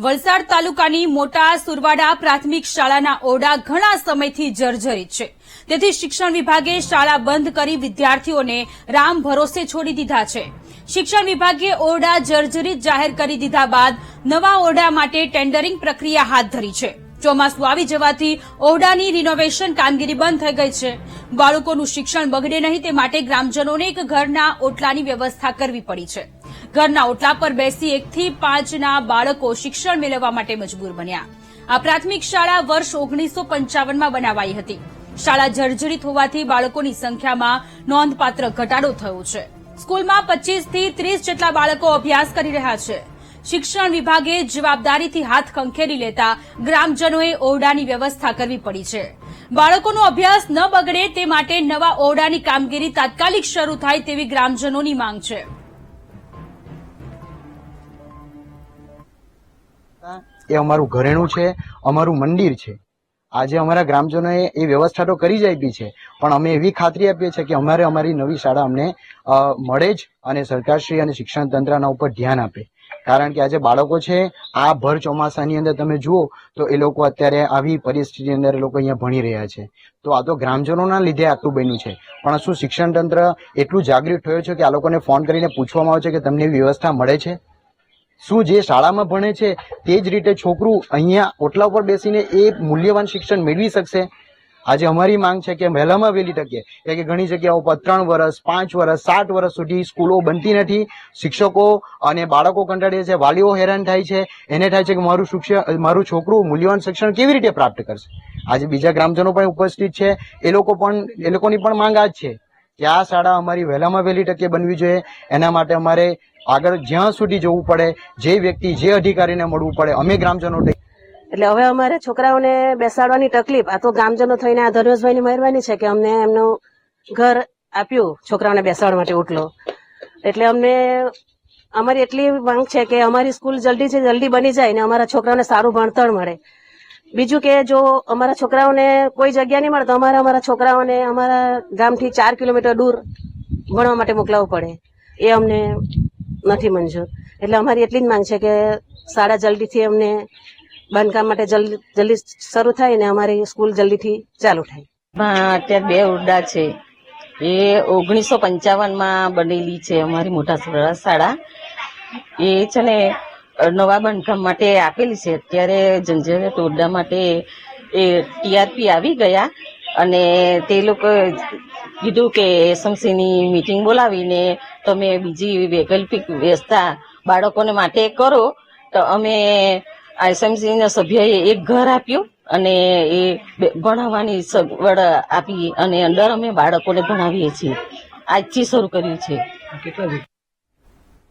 વલસાડ તાલુકાની મોટા સુરવાડા પ્રાથમિક શાળાના ઓરડા ઘણા સમયથી જર્જરિત છે. તેથી શિક્ષણ વિભાગે શાળા બંધ કરી વિદ્યાર્થીઓને રામ ભરોસે છોડી દીધા છે. શિક્ષણ વિભાગે ઓરડા જર્જરિત જાહેર કરી દીધા બાદ નવા ઓરડા માટે ટેન્ડરિંગ પ્રક્રિયા હાથ ધરી છે. ચોમાસું આવી જવાથી ઓરડાની રિનોવેશન કામગીરી બંધ થઈ ગઈ છે. બાળકોનું શિક્ષણ બગડે નહીં તે માટે ગ્રામજનોને એક ઘરના ઓટલાની વ્યવસ્થા કરવી પડી છે. ઘરના ઓટલા પર બેસી 1 થી 5ના બાળકો શિક્ષણ મેળવવા માટે મજબૂર બન્યા. આ પ્રાથમિક શાળા વર્ષ 1955માં બનાવાઈ હતી. શાળા જર્જરિત હોવાથી બાળકોની સંખ્યામાં નોંધપાત્ર ઘટાડો થયો છે. સ્કૂલમાં 25 થી 30 જેટલા બાળકો અભ્યાસ કરી રહ્યા છે. શિક્ષણ વિભાગે જવાબદારીથી હાથ ખંખેરી લેતા ગ્રામજનોએ ઓરડાની વ્યવસ્થા કરવી પડી છે. બાળકોનો અભ્યાસ ન બગડે તે માટે નવા ઓરડાની કામગીરી તાત્કાલિક શરૂ થાય તેવી ગ્રામજનોની માંગ છે. એ અમારું ઘરેણું છે, અમારું મંદિર છે. આજે અમારા ગ્રામજનોએ એ વ્યવસ્થા તો કરી જ આપી છે, પણ અમે એવી ખાતરી આપીએ છીએ કે અમારી નવી શાળા અમને મળે જ અને સરકારશ્રી અને શિક્ષણ તંત્રના ઉપર ધ્યાન આપે. કારણ કે આજે બાળકો છે, આ ભર ચોમાસાની અંદર તમે જુઓ તો એ લોકો અત્યારે આવી પરિસ્થિતિની અંદર એ લોકો અહીંયા ભણી રહ્યા છે. તો આ તો ગ્રામજનોના લીધે આટલું બન્યું છે. પણ શું શિક્ષણ તંત્ર એટલું જાગૃત થયું છે કે આ લોકોને ફોન કરીને પૂછવામાં આવે છે કે તમને એવી વ્યવસ્થા મળે છે? શું જે શાળામાં ભણે છે તે જ રીતે છોકરું અહીંયા ઓટલા ઉપર બેસીને એ મૂલ્યવાન શિક્ષણ મેળવી શકશે? આજે અમારી માંગ છે કે વહેલામાં વહેલી તકે, કે ઘણી જગ્યાઓ પર 3 વર્ષ, 5 વર્ષ, 7 વર્ષ સુધી સ્કૂલો બનતી નથી. શિક્ષકો અને બાળકો કંટાળે છે, વાલીઓ હેરાન થાય છે. એને થાય છે કે મારું છોકરું મૂલ્યવાન શિક્ષણ કેવી રીતે પ્રાપ્ત કરશે? આજે બીજા ગ્રામજનો પણ ઉપસ્થિત છે. એ લોકોની પણ માંગ આ જ છે કે આ શાળા અમારી વહેલામાં વહેલી તકે બનવી જોઈએ. એના માટે અમારે આગળ જ્યાં સુધી જવું પડે, જે વ્યક્તિ જે અધિકારીને મળવું પડે, અમે ગ્રામજનો એટલે હવે અમારે છોકરાઓને બેસાડવાની તકલીફ. આ તો ગ્રામજનો થઈને આ ધર્મેશભાઈની મહેરબાની છે કે અમને એમનું ઘર આપ્યું છોકરાઓને બેસાડવા માટે ઓટલો. એટલે અમને અમારી એટલી માંગ છે કે અમારી સ્કૂલ જલ્દી બની જાય ને અમારા છોકરાઓને સારું ભણતર મળે. બીજું કે જો અમારા છોકરાઓને કોઈ જગ્યા નહીં મળે તો અમારા છોકરાઓને અમારા ગામથી 4 કિલોમીટર દૂર ભણવા માટે મોકલાવવું પડે. એ અમને નથી મંજૂર. એટલે અમારી એટલી જ માંગ છે કે શાળા જલ્દીથી અમને બાંધકામ માટે જલ્દી શરૂ થાય ને અમારી સ્કૂલ જલ્દીથી ચાલુ થાય. અત્યારે 2 ઓરડા છે. એ 1955માં બનેલી છે અમારી મોટા શાળા. એ છે ને નવા બાંધકામ માટે આપેલી છે. અત્યારે જંજરટ ઓરડા માટે એ TRP આવી ગયા અને તે લોકો કીધું કે એસએમસીની મીટિંગ બોલાવીને તમે બીજી વૈકલ્પિક વ્યવસ્થા બાળકોને માટે કરો. તો અમે એસએમસીના સભ્યએ એક ઘર આપ્યું અને એ ભણાવવાની સગવડ આપી અને અંદર અમે બાળકોને ભણાવીએ છીએ. આજથી શરૂ કર્યું છે.